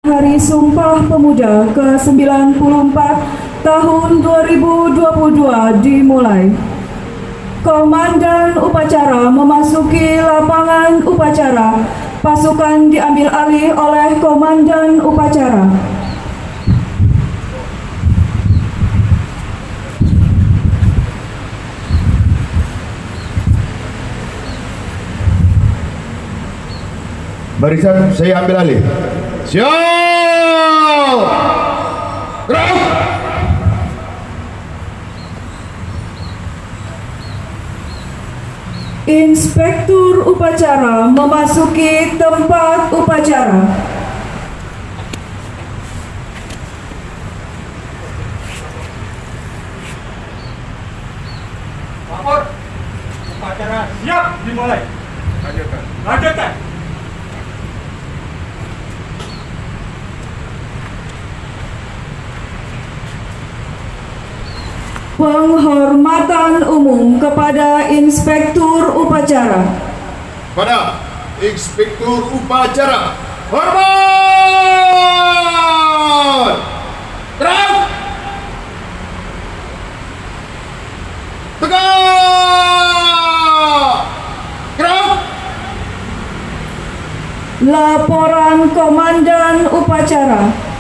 Hari Sumpah Pemuda ke-94 tahun 2022 dimulai. Komandan upacara memasuki lapangan upacara. Pasukan diambil alih oleh Komandan upacara. Barisan saya ambil alih. Siap. Gerak. Inspektur upacara memasuki tempat upacara. Lapor, upacara siap dimulai. Lanjutkan. Penghormatan umum kepada Inspektur upacara. Pada Inspektur upacara. Hormat. Gerak. Tegak. Gerak. Laporan Komandan upacara.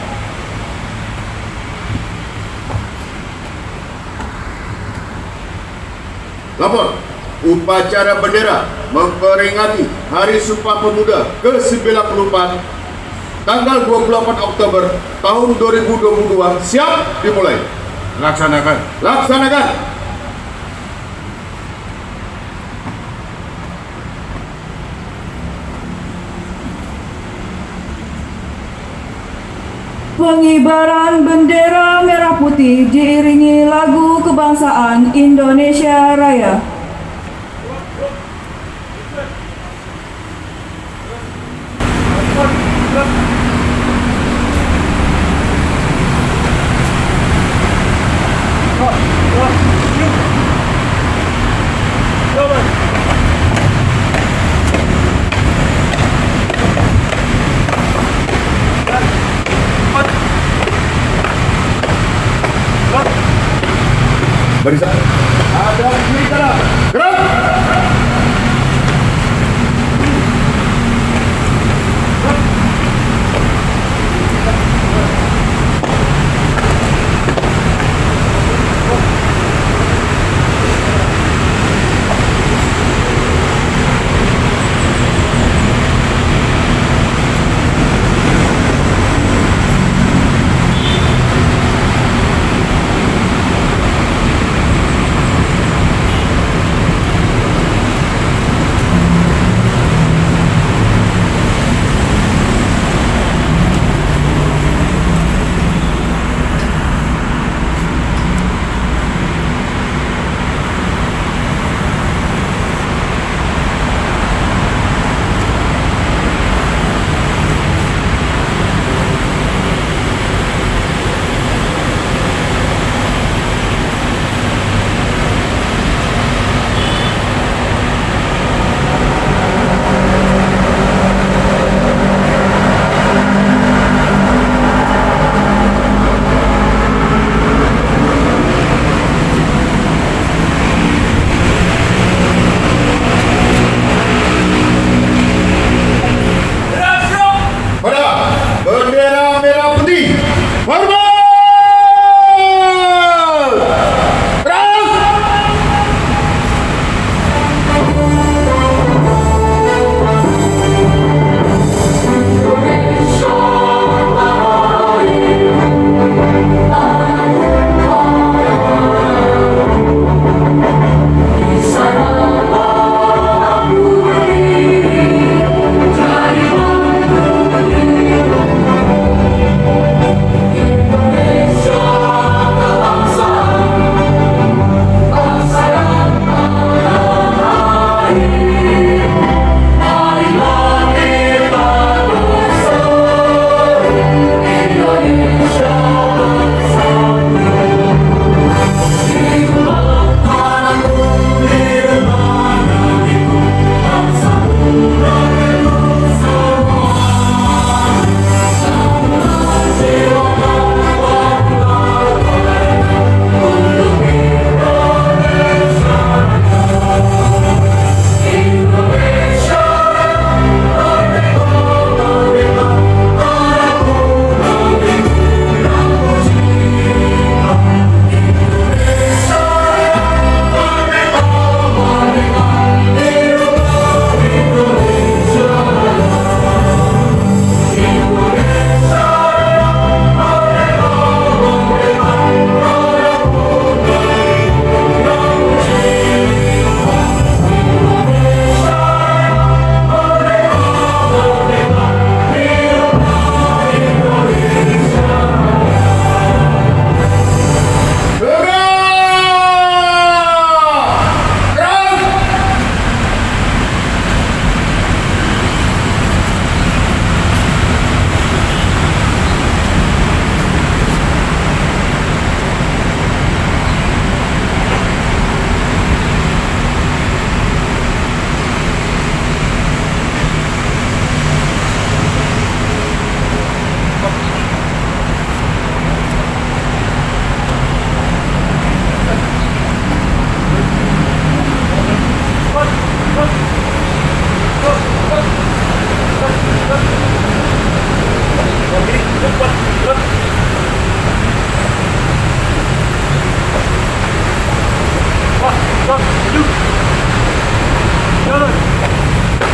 Lapor, upacara bendera memperingati Hari Sumpah Pemuda ke-94 tanggal 28 Oktober tahun 2022 siap dimulai. Laksanakan. Laksanakan. Pengibaran bendera merah putih diiringi lagu kebangsaan Indonesia Raya. Barisan. Ada di sini kanan. Gerak.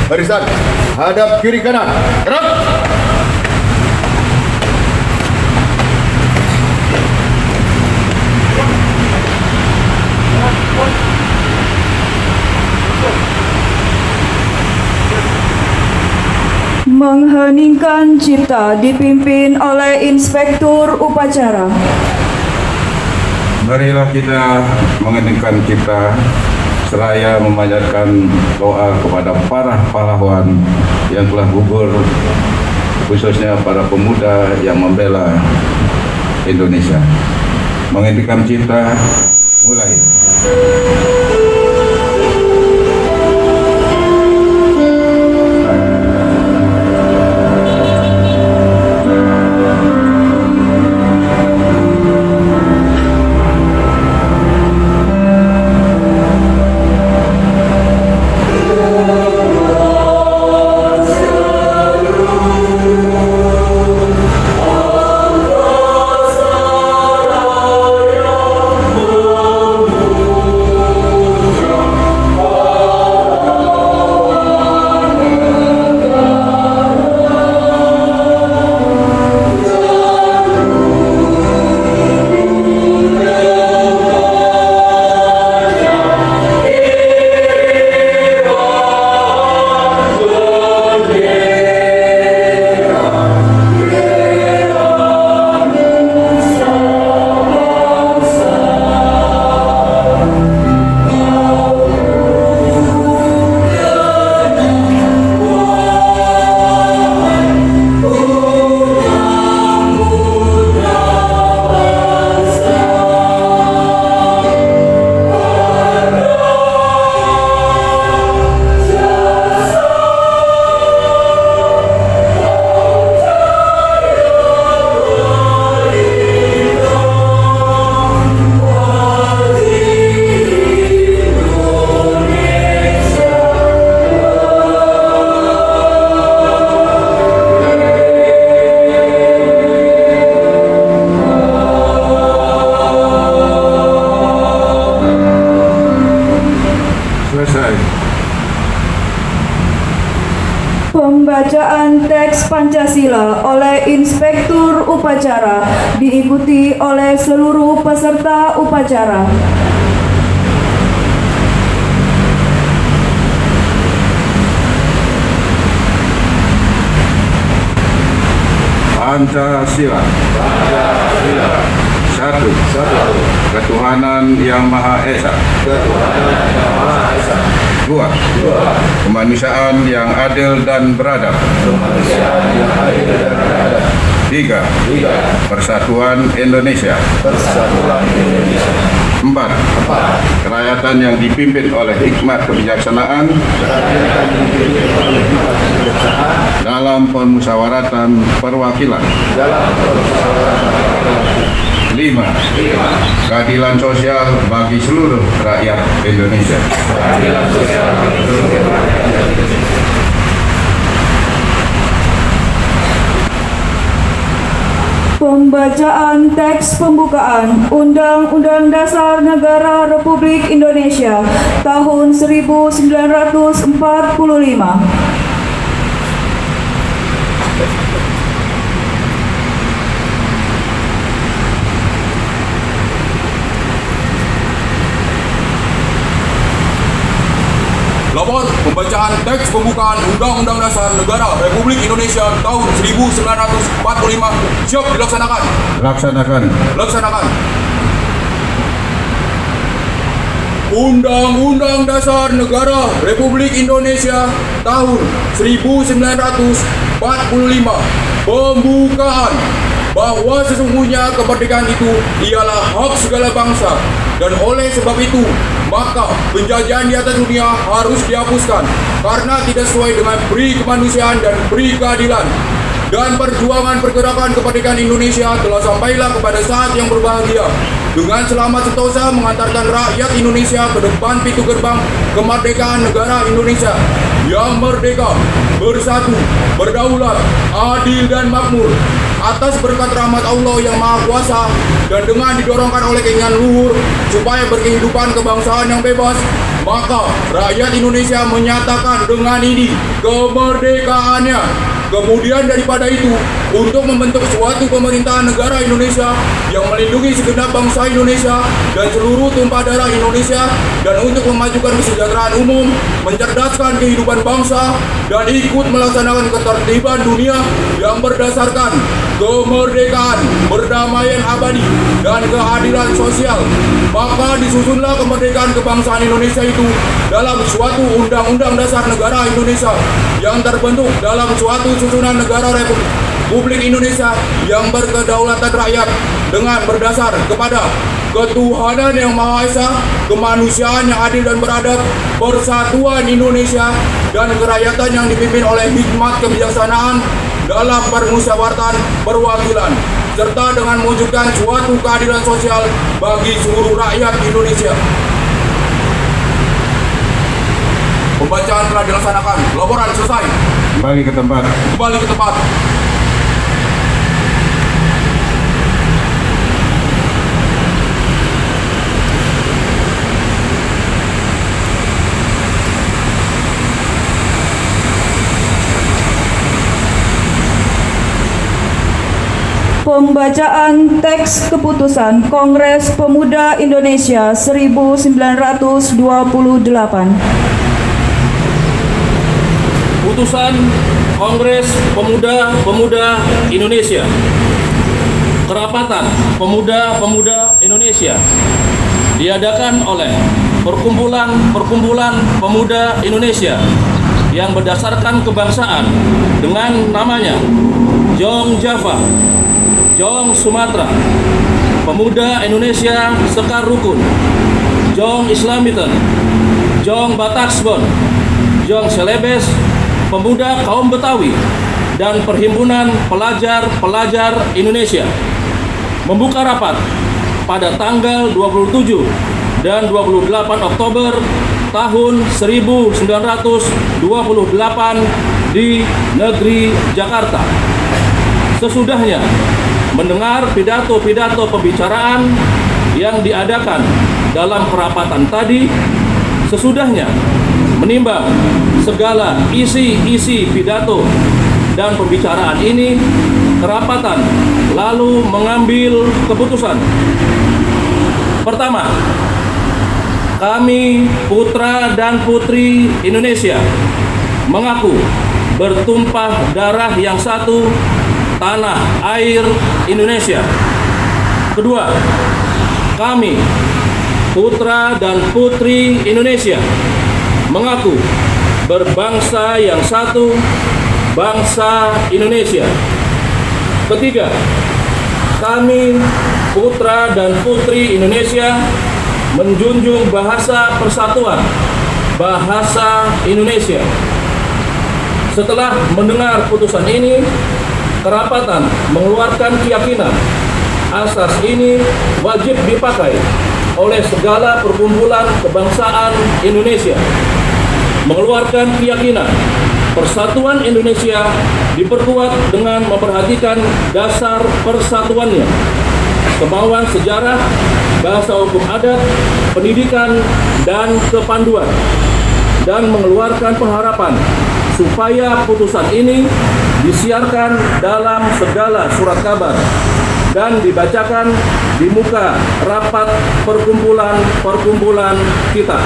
barisan, hadap kiri kanan, gerak. Mengheningkan cipta dipimpin oleh Inspektur Upacara. Marilah kita mengeningkan cipta seraya memanjatkan doa kepada para pahlawan yang telah gugur, khususnya para pemuda yang membela Indonesia. Mengeningkan cipta, mulai. Selesai. Pembacaan teks Pancasila oleh Inspektur Upacara diikuti oleh seluruh peserta upacara. Pancasila. Satu. Ketuhanan Yang Maha Esa. Dua. Kemanusiaan yang adil dan beradab. Tiga. Persatuan Indonesia. Empat. Kerakyatan yang dipimpin oleh hikmat kebijaksanaan dalam permusyawaratan perwakilan. 5. Keadilan sosial bagi seluruh rakyat Indonesia. Pembacaan teks pembukaan Undang-Undang Dasar Negara Republik Indonesia tahun 1945. Lapor pembacaan teks pembukaan Undang-Undang Dasar Negara Republik Indonesia tahun 1945 siap dilaksanakan. Laksanakan. Undang-Undang Dasar Negara Republik Indonesia tahun 1945 pembukaan bahwa sesungguhnya kemerdekaan itu ialah hak segala bangsa, dan oleh sebab itu maka penjajahan di atas dunia harus dihapuskan karena tidak sesuai dengan peri kemanusiaan dan peri keadilan. Dan perjuangan pergerakan kemerdekaan Indonesia telah sampailah kepada saat yang berbahagia dengan selamat sentosa mengantarkan rakyat Indonesia ke depan pintu gerbang kemerdekaan negara Indonesia yang merdeka, bersatu, berdaulat, adil dan makmur atas berkat rahmat Allah yang Maha Kuasa, dan dengan didorongkan oleh keinginan luhur supaya berkehidupan kebangsaan yang bebas, maka rakyat Indonesia menyatakan dengan ini kemerdekaannya. Kemudian daripada itu, untuk membentuk suatu pemerintahan negara Indonesia yang melindungi segenap bangsa Indonesia dan seluruh tumpah darah Indonesia, dan untuk memajukan kesejahteraan umum, mencerdaskan kehidupan bangsa, dan ikut melaksanakan ketertiban dunia yang berdasarkan kemerdekaan, perdamaian abadi, dan keadilan sosial. Maka disusunlah kemerdekaan kebangsaan Indonesia itu dalam suatu Undang-Undang Dasar Negara Indonesia yang terbentuk dalam suatu susunan negara Republik Indonesia yang berkedaulatan rakyat dengan berdasar kepada ketuhanan yang Maha Esa, kemanusiaan yang adil dan beradab, persatuan Indonesia, dan kerakyatan yang dipimpin oleh hikmat kebijaksanaan dalam permusyawaratan perwakilan, serta dengan mewujudkan suatu keadilan sosial bagi seluruh rakyat Indonesia. Pembacaan telah dilaksanakan. Laporan selesai. Kembali ke tempat. Kembali ke tempat. Pembacaan teks keputusan Kongres Pemuda Indonesia 1928. Putusan Kongres Pemuda Indonesia. Kerapatan Pemuda Indonesia diadakan oleh Perkumpulan Pemuda Indonesia yang berdasarkan kebangsaan dengan namanya Jong Java, Jong Sumatera, Pemuda Indonesia Sekar Rukun, Jong Islamitan, Jong Bataksbon, Jong Celebes, Pemuda Kaum Betawi, dan Perhimpunan Pelajar Indonesia membuka rapat pada tanggal 27 dan 28 Oktober tahun 1928 di negeri Jakarta. Sesudahnya mendengar pidato-pidato pembicaraan yang diadakan dalam kerapatan tadi, sesudahnya menimbang segala isi pidato dan pembicaraan ini, kerapatan lalu mengambil keputusan. Pertama, kami putra dan putri Indonesia mengaku bertumpah darah yang satu, tanah air Indonesia. Kedua, kami putra dan putri Indonesia mengaku berbangsa yang satu, bangsa Indonesia. Ketiga, kami putra dan putri Indonesia menjunjung bahasa persatuan, bahasa Indonesia. Setelah mendengar putusan ini, kerapatan mengeluarkan keyakinan asas ini wajib dipakai oleh segala perkumpulan kebangsaan Indonesia. Mengeluarkan keyakinan persatuan Indonesia diperkuat dengan memperhatikan dasar persatuannya, kemauan sejarah, bahasa hukum adat, pendidikan, dan kepanduan, dan mengeluarkan pengharapan supaya putusan ini disiarkan dalam segala surat kabar dan dibacakan di muka rapat perkumpulan kita.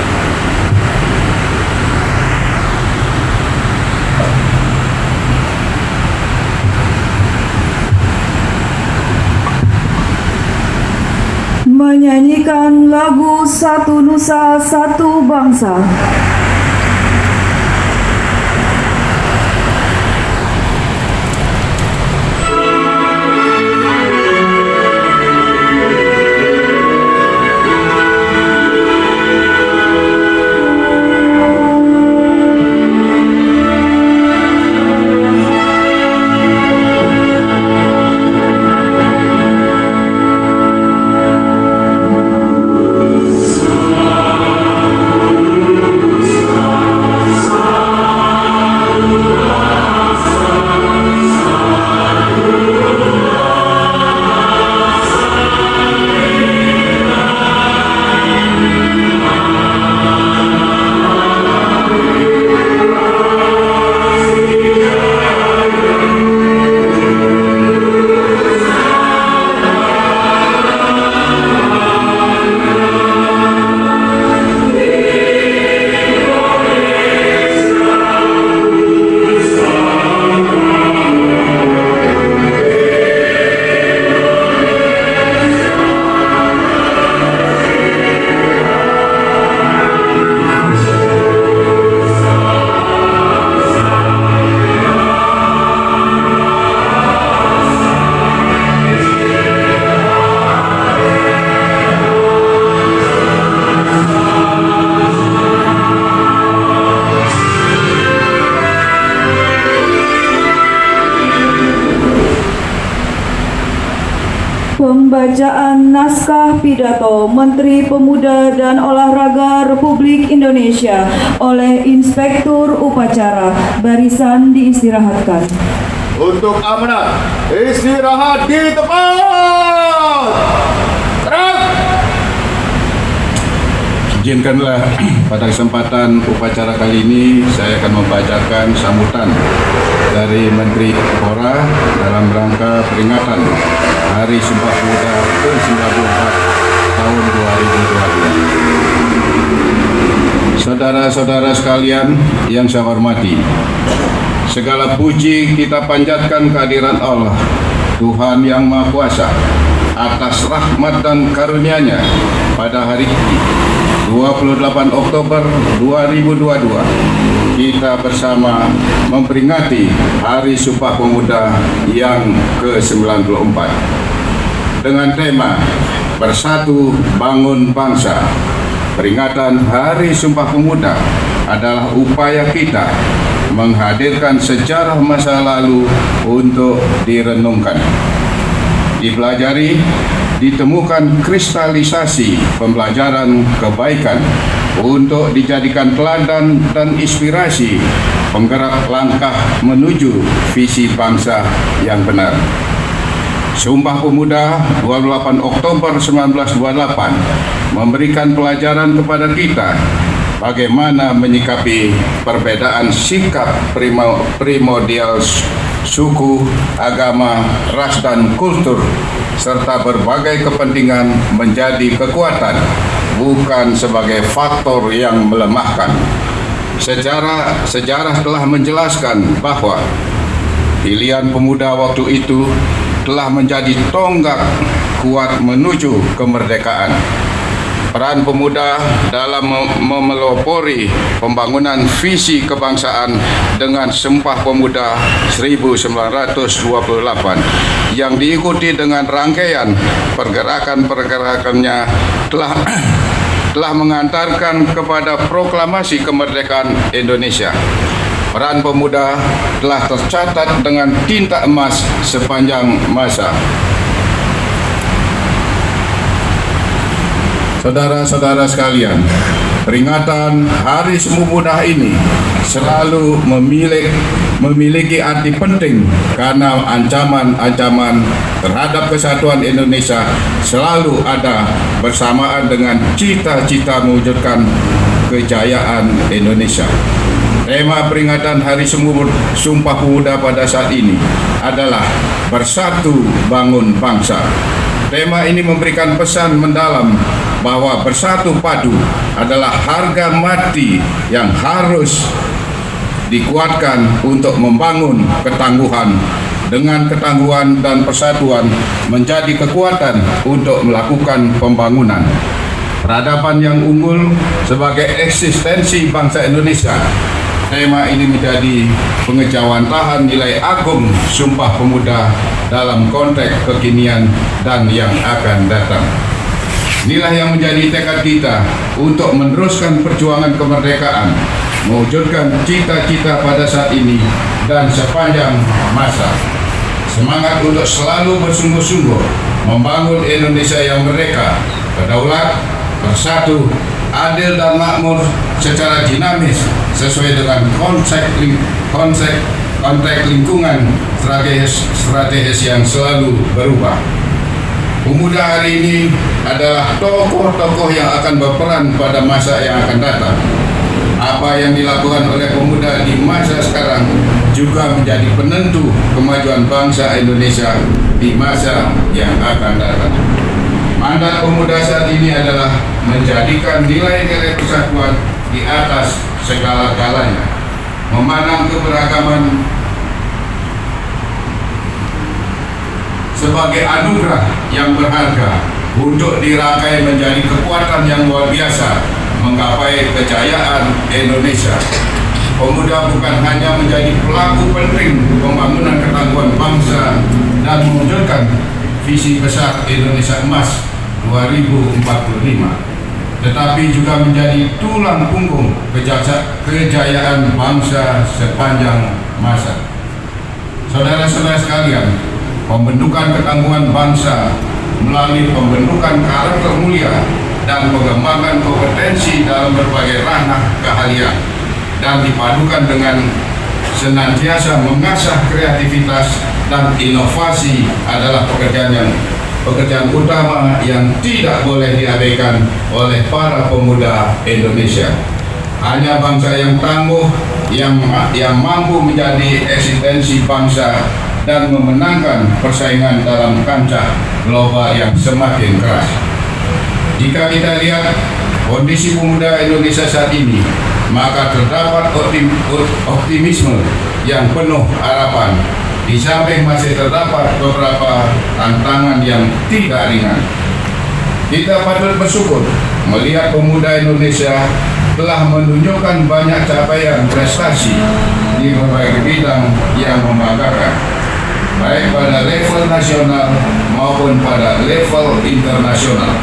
Menyanyikan lagu Satu Nusa Satu Bangsa. Pembacaan naskah pidato Menteri Pemuda dan Olahraga Republik Indonesia oleh Inspektur Upacara. Barisan diistirahatkan. Untuk amanat, istirahat di tempat. Terang. Izinkanlah pada kesempatan upacara kali ini saya akan membacakan sambutan dari Menteri Kepora dalam rangka peringatan Hari Sumpah Pemuda ke-94 tahun 2022. Saudara-saudara sekalian yang saya hormati, segala puji kita panjatkan kehadiran Allah, Tuhan yang Maha Kuasa, atas rahmat dan karunia-Nya pada hari ini, 28 Oktober 2022, kita bersama memperingati Hari Sumpah Pemuda yang ke-94 dengan tema Bersatu Bangun Bangsa. Peringatan Hari Sumpah Pemuda adalah upaya kita menghadirkan sejarah masa lalu untuk direnungkan, dipelajari, ditemukan kristalisasi pembelajaran kebaikan untuk dijadikan teladan dan inspirasi penggerak langkah menuju visi bangsa yang benar. Sumpah Pemuda 28 Oktober 1928 memberikan pelajaran kepada kita bagaimana menyikapi perbedaan sikap primordial suku, agama, ras dan kultur serta berbagai kepentingan menjadi kekuatan, bukan sebagai faktor yang melemahkan. Sejarah telah menjelaskan bahwa pilihan pemuda waktu itu telah menjadi tonggak kuat menuju kemerdekaan. Peran pemuda dalam memelopori pembangunan visi kebangsaan dengan Sumpah Pemuda 1928 yang diikuti dengan rangkaian pergerakan-pergerakannya telah mengantarkan kepada proklamasi kemerdekaan Indonesia. Peran pemuda telah tercatat dengan tinta emas sepanjang masa. Saudara-saudara sekalian, peringatan Hari Sumpah Pemuda ini selalu memiliki arti penting karena ancaman-ancaman terhadap kesatuan Indonesia selalu ada bersamaan dengan cita-cita mewujudkan kejayaan Indonesia. Tema peringatan Hari Sumpah Pemuda pada saat ini adalah Bersatu Bangun Bangsa. Tema ini memberikan pesan mendalam bahwa bersatu padu adalah harga mati yang harus dikuatkan untuk membangun ketangguhan. Dengan ketangguhan dan persatuan menjadi kekuatan untuk melakukan pembangunan. Peradaban yang unggul sebagai eksistensi bangsa Indonesia. Tema ini menjadi pengejawantahan nilai agung Sumpah Pemuda dalam konteks kekinian dan yang akan datang. Inilah yang menjadi tekad kita untuk meneruskan perjuangan kemerdekaan, mewujudkan cita-cita pada saat ini dan sepanjang masa. Semangat untuk selalu bersungguh-sungguh membangun Indonesia yang merdeka, berdaulat, bersatu, adil dan makmur secara dinamis sesuai dengan konteks lingkungan strategis yang selalu berubah. Pemuda hari ini adalah tokoh-tokoh yang akan berperan pada masa yang akan datang. Apa yang dilakukan oleh pemuda di masa sekarang juga menjadi penentu kemajuan bangsa Indonesia di masa yang akan datang. Mandat pemuda saat ini adalah menjadikan nilai-nilai persatuan di atas segala-galanya, memandang keberagaman sebagai anugerah yang berharga untuk dirangkai menjadi kekuatan yang luar biasa menggapai kejayaan Indonesia. Pemuda bukan hanya menjadi pelaku penting pembangunan ketangguhan bangsa dan mewujudkan visi besar Indonesia Emas 2045, tetapi juga menjadi tulang punggung kejayaan bangsa sepanjang masa. Saudara-saudara sekalian, pembentukan ketangguhan bangsa melalui pembentukan karakter mulia dan pengembangan kompetensi dalam berbagai ranah keahlian, dan dipadukan dengan senantiasa mengasah kreativitas dan inovasi adalah pekerjaan utama yang tidak boleh diabaikan oleh para pemuda Indonesia. Hanya bangsa yang tangguh yang mampu menjadi eksistensi bangsa dan memenangkan persaingan dalam kancah global yang semakin keras. Jika kita lihat kondisi pemuda Indonesia saat ini, maka terdapat optimisme yang penuh harapan. Di samping masih terdapat beberapa tantangan yang tidak ringan. Kita patut bersyukur melihat pemuda Indonesia telah menunjukkan banyak capaian prestasi di berbagai bidang yang membanggakan, baik pada level nasional maupun pada level internasional.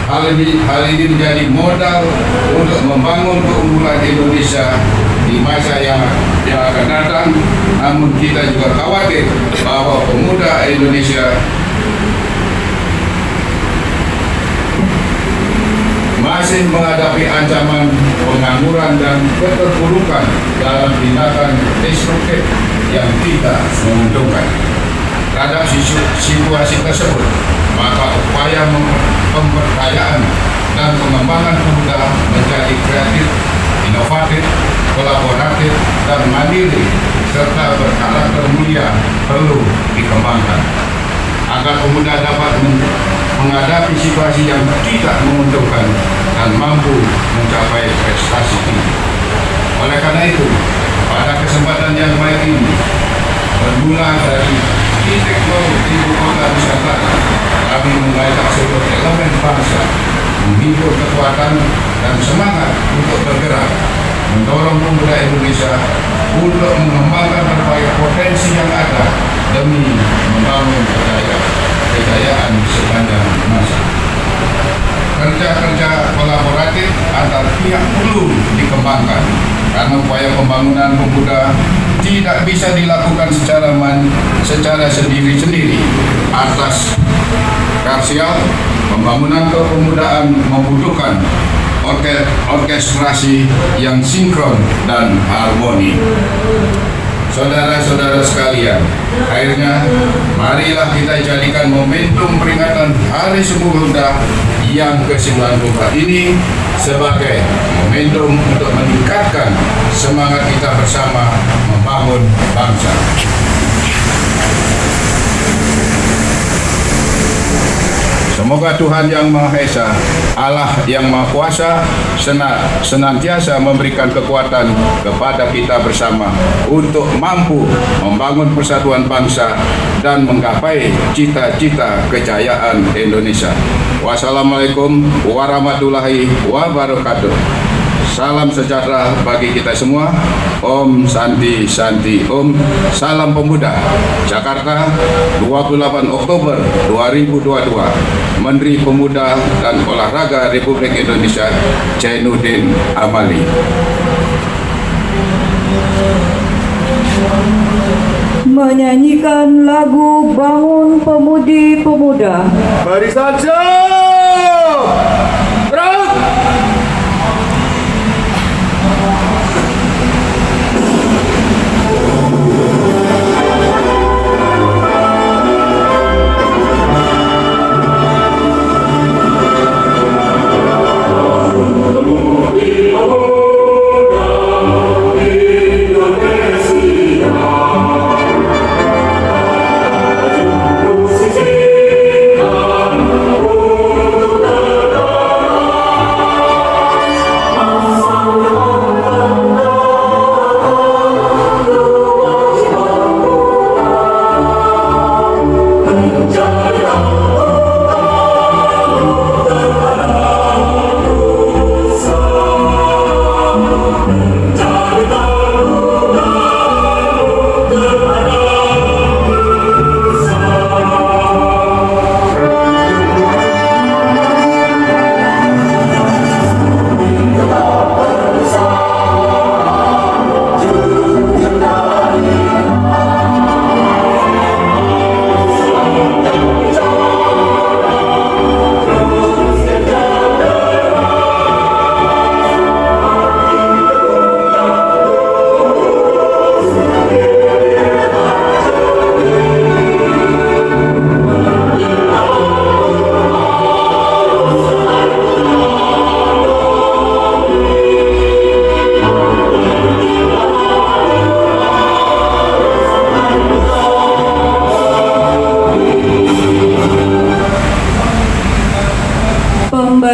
Hal ini menjadi modal untuk membangun keunggulan Indonesia di masa yang akan datang. Namun kita juga khawatir bahwa pemuda Indonesia masih menghadapi ancaman pengangguran dan keterpurukan dalam tindakan destruktif yang tidak menguntungkan. Terhadap situasi tersebut, maka upaya pemberdayaan dan pengembangan pemuda menjadi kreatif, inovatif, kolaboratif, dan mandiri serta berkarakter mulia perlu dikembangkan agar pemuda dapat menghadapi situasi yang tidak menguntungkan dan mampu mencapai prestasi tinggi. Oleh karena itu, pada kesempatan yang baik ini, bermula dari titik nol ibu kota Nusantara, kami mengajak seluruh elemen bangsa menghibur kekuatan dan semangat untuk bergerak, mendorong pemuda Indonesia untuk mengembangkan berbagai potensi yang ada demi membangun kejayaan sepanjang masa. Kerja-kerja kolaboratif antar pihak perlu dikembangkan karena upaya pembangunan pemuda tidak bisa dilakukan secara sendiri-sendiri. Atas parsial, pembangunan kepemudaan membutuhkan orkestrasi yang sinkron dan harmoni. Saudara-saudara sekalian, akhirnya marilah kita jadikan momentum peringatan Hari Sumpah Pemuda yang ke-94 ini sebagai momentum untuk meningkatkan semangat kita bersama membangun bangsa. Semoga Tuhan Yang Maha Esa, Allah Yang Maha Kuasa, senantiasa memberikan kekuatan kepada kita bersama untuk mampu membangun persatuan bangsa dan menggapai cita-cita kejayaan Indonesia. Wassalamualaikum warahmatullahi wabarakatuh. Salam sejahtera bagi kita semua. Om Santi Santi Om. Salam Pemuda. Jakarta, 28 Oktober 2022. Menteri Pemuda dan Olahraga Republik Indonesia Zainuddin Amali. Menyanyikan lagu Bangun Pemudi Pemuda. Barisan siap! Gerak! Indonesia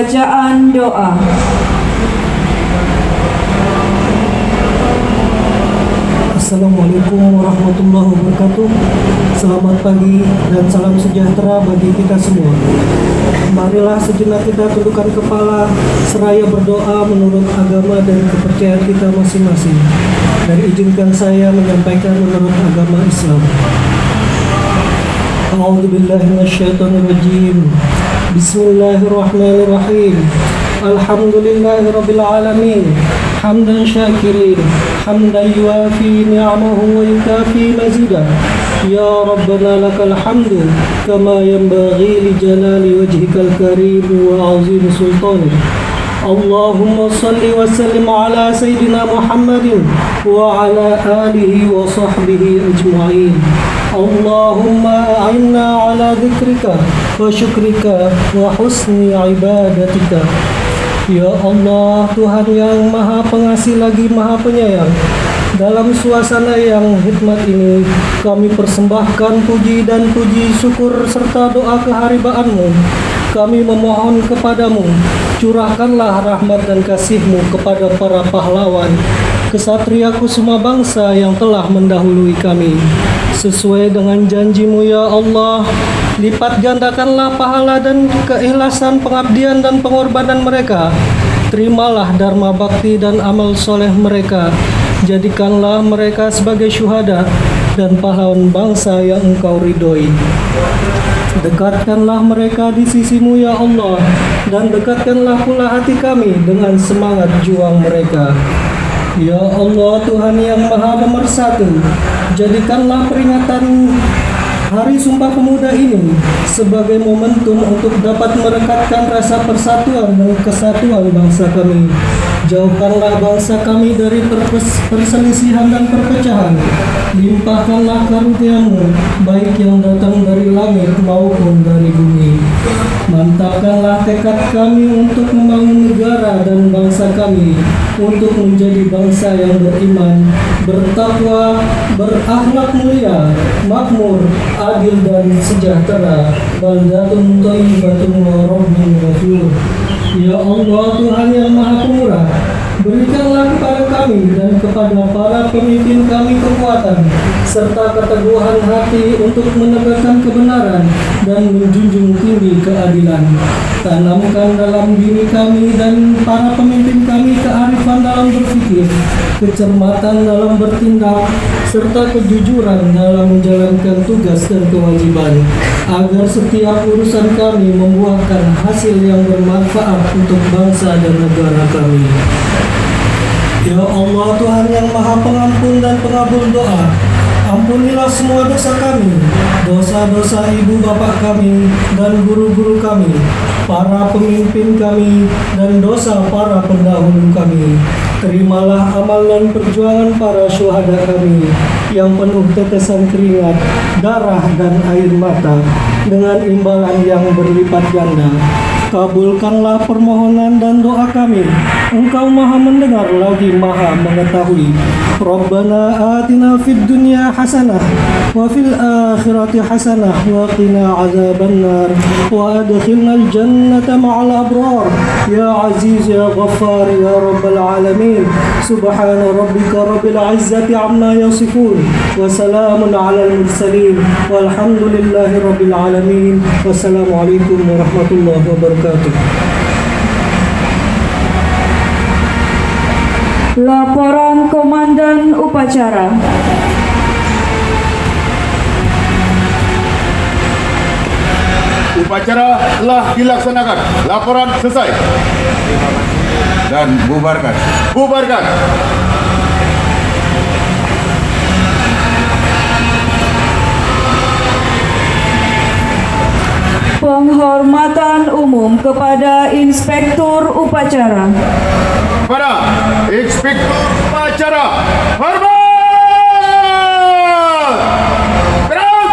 Bacaan doa. Assalamualaikum warahmatullahi wabarakatuh. Selamat pagi dan salam sejahtera bagi kita semua. Marilah sejenak kita tundukkan kepala seraya berdoa menurut agama dan kepercayaan kita masing-masing. Dan izinkan saya menyampaikan menurut agama Islam. A'udzubillahi minasyaitonirrajim. Bismillahirrahmanirrahim. Alhamdulillahirabbil alamin. Hamdan syakirin, hamdan yuafi ni'amahu wa yukafi mazidah. Ya Rabbana lakal hamdu kama yanbaghi li jalali wajhikal karim wa azim sultanik. Allahumma salli wa sallim ala sayyidina Muhammadin wa ala alihi wa sahbihi ajma'in. Allahumma a'inna ala dhikrika wa syukrika wa husni ibadatika. Ya Allah, Tuhan yang Maha Pengasih lagi Maha Penyayang, dalam suasana yang hikmat ini kami persembahkan puji dan puji syukur serta doa keharibaanmu. Kami memohon kepadamu, curahkanlah rahmat dan kasih-Mu kepada para pahlawan, kesatria kusuma bangsa yang telah mendahului kami. Sesuai dengan janji-Mu ya Allah, lipat gandakanlah pahala dan keikhlasan pengabdian dan pengorbanan mereka. Terimalah dharma bakti dan amal soleh mereka. Jadikanlah mereka sebagai syuhada dan pahlawan bangsa yang Engkau ridhoi. Dekatkanlah mereka di sisi-Mu ya Allah, dan dekatkanlah pula hati kami dengan semangat juang mereka. Ya Allah, Tuhan yang Maha Pemersatu, jadikanlah peringatan Hari Sumpah Pemuda ini sebagai momentum untuk dapat merekatkan rasa persatuan dan kesatuan bangsa kami. Jauhkanlah bangsa kami dari perselisihan dan perpecahan. Limpahkanlah karunia-Mu, baik yang datang dari langit maupun dari bumi. Mantapkanlah tekad kami untuk membangun negara dan bangsa kami, untuk menjadi bangsa yang beriman, bertakwa, berakhlak mulia, makmur, adil dan sejahtera. Baldatun thayyibatun wa rabbun ghafur. Ya Allah, Tuhan yang Maha Pemurah, berikanlah kepada kami dan kepada para pemimpin kami kekuatan serta keteguhan hati untuk menegakkan kebenaran dan menjunjung tinggi keadilan. Tanamkan dalam diri kami dan para pemimpin kami kearifan dalam berpikir, kecermatan dalam bertindak, serta kejujuran dalam menjalankan tugas dan kewajiban, agar setiap urusan kami membuahkan hasil yang bermanfaat untuk bangsa dan negara kami. Ya Allah, Tuhan yang Maha Pengampun dan Pengabul doa, ampunilah semua dosa kami, dosa-dosa ibu bapak kami dan guru-guru kami, para pemimpin kami, dan dosa para pendahulu kami. Terimalah amal dan perjuangan para syuhada kami yang penuh tetesan keringat, darah, dan air mata dengan imbalan yang berlipat ganda. Kabulkanlah permohonan dan doa kami. Engkau Maha mendengar lagi Maha mengetahui. Rabbana atina fid dunya hasanah wa fil akhirati hasanah wa qina azabannar wa adkhilnal jannata ma'al abrar ya aziz ya ghaffar ya rabbal alamin. Subhana rabbika rabbil izzati amma yasifun wa salamun alal mursalin walhamdulillahi rabbil alamin. Wassalamualaikum warahmatullahi wabarakatuh. Laporan Komandan Upacara. Upacara telah dilaksanakan. Laporan selesai. Dan bubarkan. Bubarkan. Penghormatan umum kepada Inspektur Upacara. Kepada Inspektur Upacara, hormat! Gerak!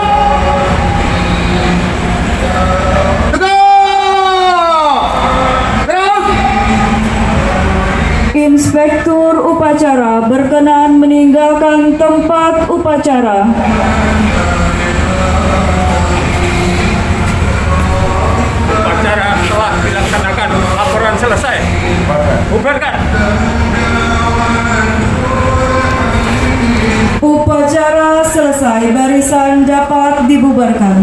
Tegak! Gerak! Inspektur Upacara berkenan meninggalkan tempat upacara. Upacara telah dilaksanakan. dibubarkan. Upacara selesai, barisan dapat dibubarkan.